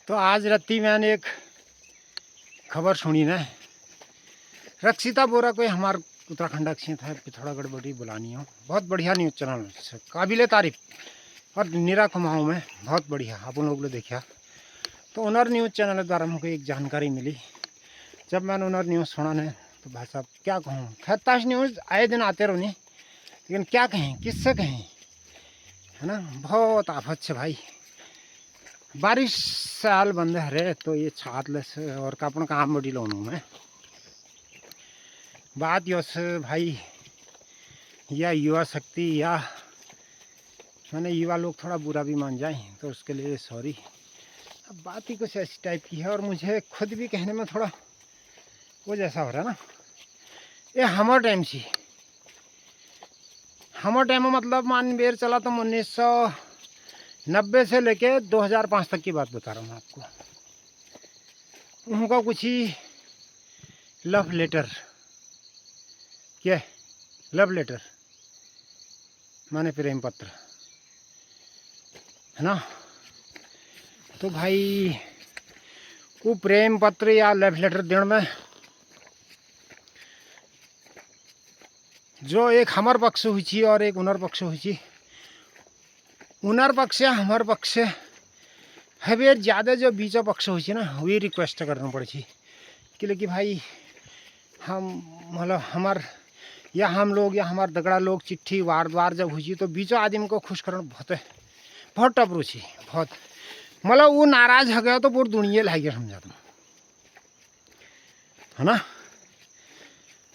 तो आज राती मैंने एक खबर सुनी ना, रक्षिता बोरा कोई हमारे उत्तराखंड अक्षित है पिथौरागढ़ बड़ी बुलानी हो। बहुत बढ़िया न्यूज़ चैनल, काबिल तारीफ और निरा कुमाऊँ में बहुत बढ़िया आप लोग ने देखा। तो ओनर न्यूज़ चैनल द्वारा मुझे एक जानकारी मिली। जब मैंने ओनर न्यूज़ सुना ने तो भाई साहब क्या कहूँ, खैर ताश न्यूज़ आए दिन आते रहो नहीं, लेकिन क्या कहें किससे कहें, है ना। बहुत आफत से भाई बारिश साल बंद है रे, तो ये छातलेस और कापण काम बड़ी लोनों में बात यो से भाई, या युवा शक्ति या मैंने युवा लोग थोड़ा बुरा भी मान जाए तो उसके लिए सॉरी। अब बात ही कुछ ऐसी टाइप की है और मुझे खुद भी कहने में थोड़ा वो जैसा हो रहा है ना। ये हमारे टाइम से, हमारे टाइम में मतलब मान बेर चला तो 1990 से लेके 2005 तक की बात बता रहा हूँ आपको। उनका कुछ ही लव लेटर, क्या लव लेटर माने प्रेम पत्र, है ना। तो भाई वो प्रेम पत्र या लव लेटर देने में जो एक हमार पक्ष हुई थी और एक उनर पक्ष हुई थी, उनर पक्ष या हमार पक्ष है ज़्यादा जो बीचो पक्ष हुई थी ना, वही रिक्वेस्ट करना पड़ी थी कि लेकिन भाई हम मतलब हमार या हम लोग या हमार दगड़ा लोग चिट्ठी वार द्वार जब हुई तो बीचो आदमी को खुश करना बहुत टप रुचि बहुत, मतलब वो नाराज हो गया तो पूरी दुनिया लाई गया समझा तुम, है ना।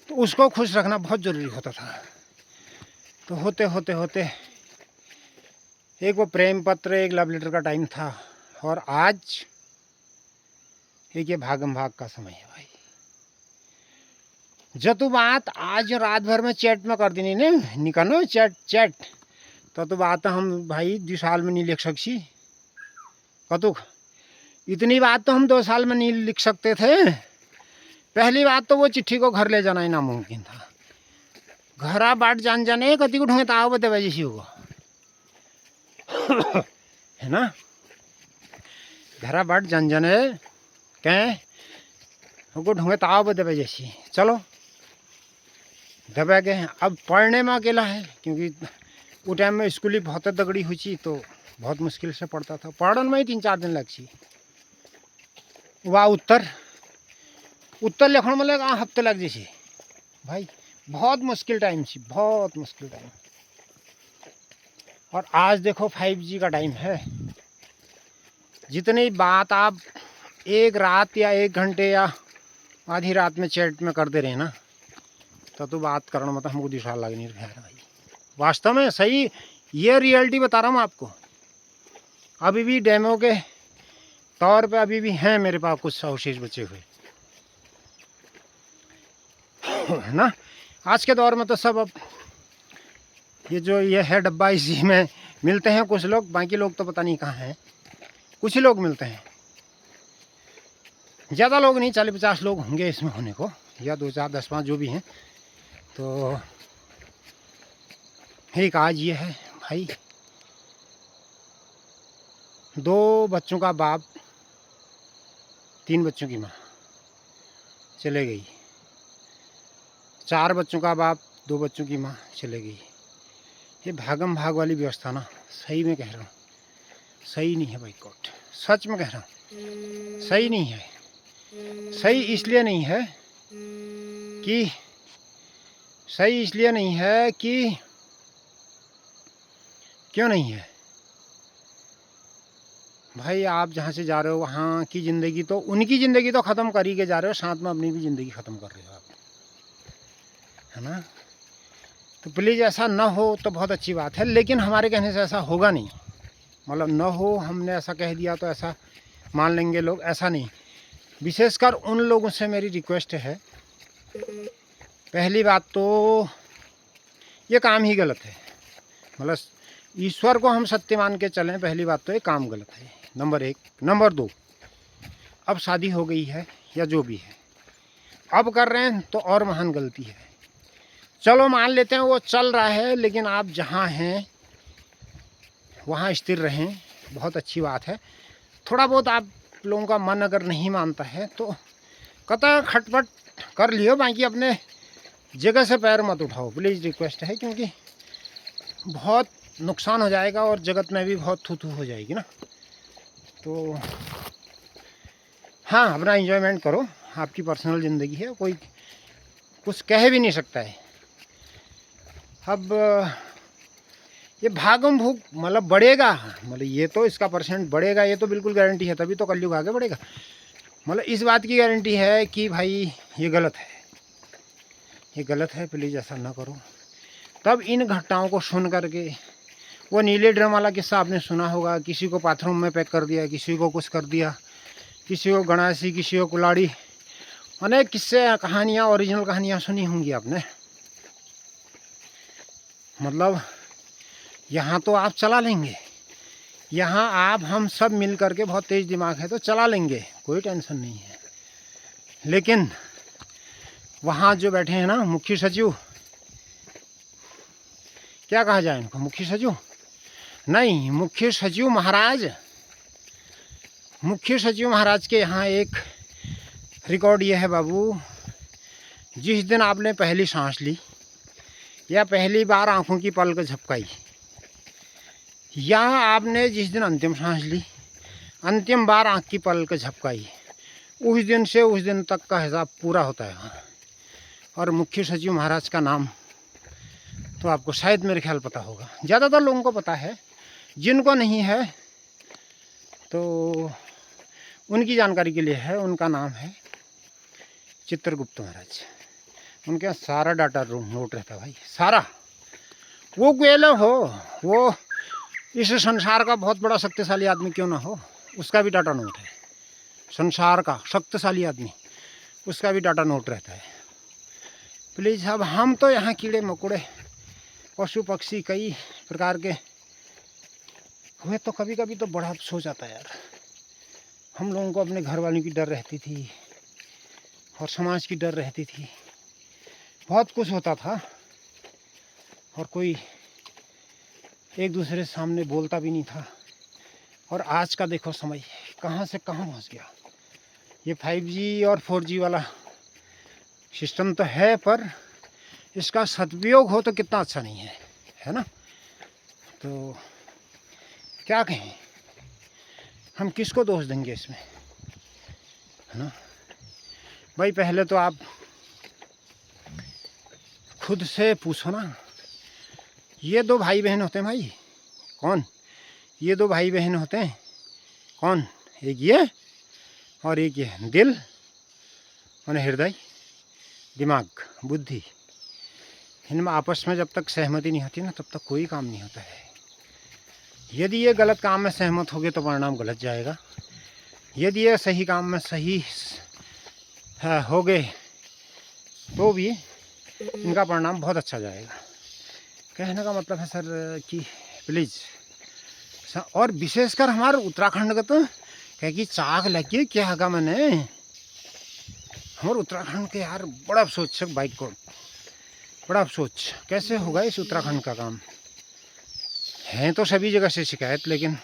तो उसको खुश रखना बहुत ज़रूरी होता था। तो होते होते होते एक वो प्रेम पत्र एक लव लेटर का टाइम था और आज एक ये भागम भाग का समय है भाई। जब बात आज रात भर में चैट में कर देनी ने निकालो चैट तो बात हम भाई 2 साल में नहीं लिख सकती कतुक। इतनी बात तो हम 2 साल में नहीं लिख सकते थे। पहली बात तो वो चिट्ठी को घर ले जाना ही नामुमकिन था। घरा बाट जान जाने कति को ढूंढे ताव बते वजह से होगा, है ना। घरा बाट जान जाने कहें हमको ढूंढे ताव बते वजह से चलो दबा गए। अब पढ़ने में अकेला है क्योंकि वो टाइम में स्कूल ही बहुत तगड़ी हुई थी तो बहुत मुश्किल से पढ़ता था। पढ़ने में ही 3-4 दिन लग सी। वह उत्तर लिखने में लगा हफ्ते लग जैसे भाई। बहुत मुश्किल टाइम सी, बहुत मुश्किल टाइम। और आज देखो 5G का टाइम है। जितनी बात आप एक रात या 1 घंटे या आधी रात में चैट में कर दे रहे ना, तो बात करना मतलब हमको 2 साल लग नहीं रहा है भाई। वास्तव में सही ये रियलिटी बता रहा हूँ आपको। अभी भी डेमो के तौर पे अभी भी हैं मेरे पास कुछ अवशेष बचे हुए, है ना। आज के दौर में तो सब अब ये जो ये है डब्बा इसी में मिलते हैं कुछ लोग, बाकी लोग तो पता नहीं कहाँ हैं। कुछ ही लोग मिलते हैं, ज़्यादा लोग नहीं, 40-50 लोग होंगे इसमें होने को, या 2-4 10-5 जो भी हैं। तो एक आज ये है भाई, 2 बच्चों का बाप 3 बच्चों की माँ चले गई, 4 बच्चों का बाप 2 बच्चों की माँ चले गई। ये भागम भाग वाली व्यवस्था ना, सही में कह रहा हूँ सही नहीं है भाई कोट, सच में कह रहा हूँ सही नहीं है। सही इसलिए नहीं है कि क्यों नहीं है भाई। आप जहाँ से जा रहे हो वहाँ की ज़िंदगी तो उनकी ज़िंदगी तो ख़त्म कर ही के जा रहे हो, साथ में अपनी भी ज़िंदगी ख़त्म कर रहे हो आप, है ना। तो प्लीज़ ऐसा ना हो तो बहुत अच्छी बात है, लेकिन हमारे कहने से ऐसा होगा नहीं। मतलब ना हो, हमने ऐसा कह दिया तो ऐसा मान लेंगे लोग, ऐसा नहीं। विशेषकर उन लोगों से मेरी रिक्वेस्ट है, पहली बात तो ये काम ही गलत है। मतलब ईश्वर को हम सत्य मान के चलें, पहली बात तो ये काम गलत है, नंबर 1। नंबर 2, अब शादी हो गई है या जो भी है अब कर रहे हैं तो और महान गलती है। चलो मान लेते हैं वो चल रहा है, लेकिन आप जहाँ हैं वहाँ स्थिर रहें, बहुत अच्छी बात है। थोड़ा बहुत आप लोगों का मन अगर नहीं मानता है तो कतई खटपट कर लियो, बाकी अपने जगह से पैर मत उठाओ, प्लीज़ रिक्वेस्ट है, क्योंकि बहुत नुकसान हो जाएगा और जगत में भी बहुत थू थू हो जाएगी ना। तो हाँ, अपना एंजॉयमेंट करो, आपकी पर्सनल ज़िंदगी है, कोई कुछ कह भी नहीं सकता है। अब ये भागम भूख मतलब बढ़ेगा, मतलब ये तो इसका परसेंट बढ़ेगा, ये तो बिल्कुल गारंटी है, तभी तो कलयुग आगे बढ़ेगा। मतलब इस बात की गारंटी है कि भाई ये गलत है, ये गलत है, प्लीज़ ऐसा ना करो। तब इन घटनाओं को सुन करके, वो नीले ड्रम वाला किस्सा आपने सुना होगा, किसी को बाथरूम में पैक कर दिया, किसी को कुछ कर दिया, किसी को गणासी, किसी को कुलाड़ी, अनेक किस्से कहानियाँ, ओरिजिनल कहानियाँ सुनी होंगी आपने। मतलब यहाँ तो आप चला लेंगे, यहाँ आप हम सब मिल करके, बहुत तेज़ दिमाग है तो चला लेंगे, कोई टेंशन नहीं है। लेकिन वहाँ जो बैठे हैं ना मुख्य सचिव, क्या कहा जाए इनको, मुख्य सचिव नहीं, मुख्य सचिव महाराज, मुख्य सचिव महाराज के यहाँ एक रिकॉर्ड ये है बाबू, जिस दिन आपने पहली सांस ली या पहली बार आंखों की पलक झपकाई, या आपने जिस दिन अंतिम सांस ली, अंतिम बार आँख की पलक झपकाई, उस दिन से उस दिन तक का हिसाब पूरा होता है। और मुख्य सचिव महाराज का नाम तो आपको शायद मेरे ख्याल पता होगा, ज़्यादातर लोगों को पता है, जिनको नहीं है तो उनकी जानकारी के लिए है। उनका नाम है चित्रगुप्त महाराज। उनके यहाँ सारा डाटा नोट रहता है भाई, सारा। वो कोयला हो, वो इस संसार का बहुत बड़ा शक्तिशाली आदमी क्यों ना हो, उसका भी डाटा नोट है। संसार का शक्तिशाली आदमी, उसका भी डाटा नोट रहता है। प्लीज़, अब हम तो यहाँ कीड़े मकोड़े, पशु पक्षी कई प्रकार के हुए, तो कभी कभी तो बड़ा अफसोस आता है यार। हम लोगों को अपने घर वालों की डर रहती थी और समाज की डर रहती थी, बहुत कुछ होता था, और कोई एक दूसरे सामने बोलता भी नहीं था। और आज का देखो समय कहाँ से कहाँ पहुँच गया। ये 5G और 4G वाला सिस्टम तो है, पर इसका सदुपयोग हो तो कितना अच्छा नहीं है, है ना। तो क्या कहें, हम किसको दोष देंगे इसमें, है ना भाई। पहले तो आप खुद से पूछो ना, ये दो भाई बहन होते हैं भाई, कौन, ये दो भाई बहन होते हैं कौन, एक ये और एक ये, दिल और हृदय, दिमाग, बुद्धि, इनमें आपस में जब तक सहमति नहीं होती ना, तब तक कोई काम नहीं होता है। यदि ये गलत काम में सहमत होगे तो परिणाम गलत जाएगा, यदि ये सही काम में सही हो गए तो भी इनका परिणाम बहुत अच्छा जाएगा। कहने का मतलब है सर कि प्लीज़, और विशेषकर हमारे उत्तराखंड का तो कह कि चाक लगी क्या होगा, मैंने हमारे उत्तराखंड के यार बड़ा अफसोस है बाइक को, बड़ा अफसोस। कैसे होगा इस उत्तराखंड का काम, है तो सभी जगह से शिकायत, लेकिन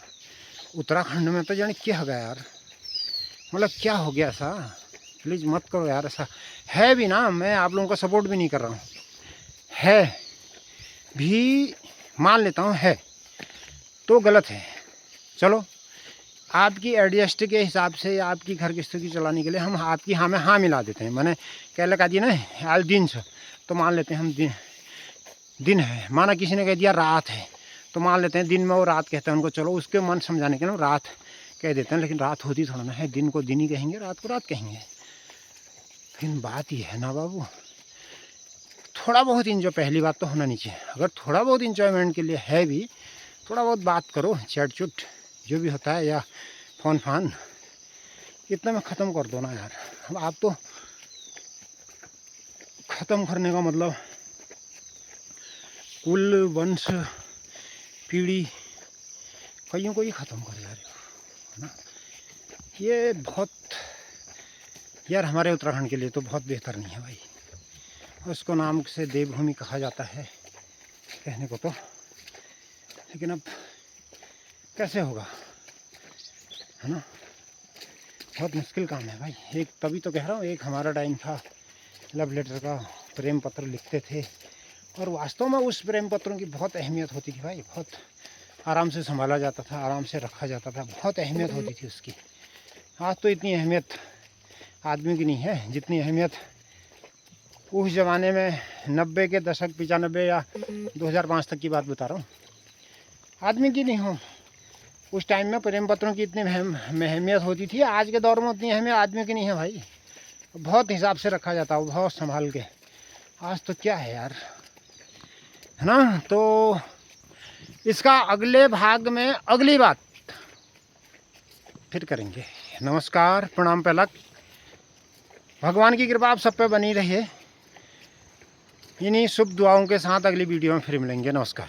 उत्तराखंड में तो जाने क्या होगा यार, मतलब क्या हो गया ऐसा। प्लीज़ मत करो यार ऐसा, है भी ना, मैं आप लोगों का सपोर्ट भी नहीं कर रहा हूँ, है भी मान लेता हूँ, है तो गलत है। चलो, आपकी एडजस्ट के हिसाब से, आपकी घर की स्थिति चलाने के लिए हम आपकी हाँ में हाँ मिला देते हैं। मैंने कह लगा दी ना आज दिन से, तो मान लेते हैं हम दिन है, माना किसी ने कह दिया रात है, तो मान लेते हैं दिन में वो रात कहते हैं उनको, चलो उसके मन समझाने के लिए रात कह देते हैं, लेकिन रात होती थोड़ा ना है, दिन को दिन ही कहेंगे, रात को रात कहेंगे। लेकिन बात ये है ना बाबू, थोड़ा बहुत इंजॉय, पहली बात तो होना नहीं चाहिए। अगर थोड़ा बहुत इंजॉयमेंट के लिए है भी, थोड़ा बहुत बात करो, चैट चुट जो भी होता है, या फ़ोन फान, इतना में ख़त्म कर दो ना यार। अब आप तो ख़त्म करने का मतलब कुल वंश पीढ़ी कईयों को ही ख़त्म कर जा रहे हो, है ना। ये बहुत यार हमारे उत्तराखंड के लिए तो बहुत बेहतर नहीं है भाई। उसको नाम से देवभूमि कहा जाता है कहने को तो, लेकिन अब कैसे होगा, है ना। बहुत मुश्किल काम है भाई। एक तभी तो कह रहा हूँ, एक हमारा टाइम था लव लेटर का, प्रेम पत्र लिखते थे और वास्तव में उस प्रेम पत्रों की बहुत अहमियत होती थी भाई। बहुत आराम से संभाला जाता था, आराम से रखा जाता था, बहुत अहमियत होती थी उसकी। आज तो इतनी अहमियत आदमी की नहीं है जितनी अहमियत उस ज़माने में 90 के दशक 95 या 2005 तक की बात बता रहा हूँ, आदमी की नहीं हो। उस टाइम में प्रेम पत्रों की इतनी अहमियत होती थी। आज के दौर में उतनी अहमियत आदमी की नहीं है भाई। बहुत हिसाब से रखा जाता है, बहुत संभाल के। आज तो क्या है यार, है ना। तो इसका अगले भाग में अगली बात फिर करेंगे। नमस्कार, प्रणाम पहलक। भगवान की कृपा आप सब पे बनी रही है। इन्हीं शुभ दुआओं के साथ अगली वीडियो में फिर मिलेंगे। नमस्कार।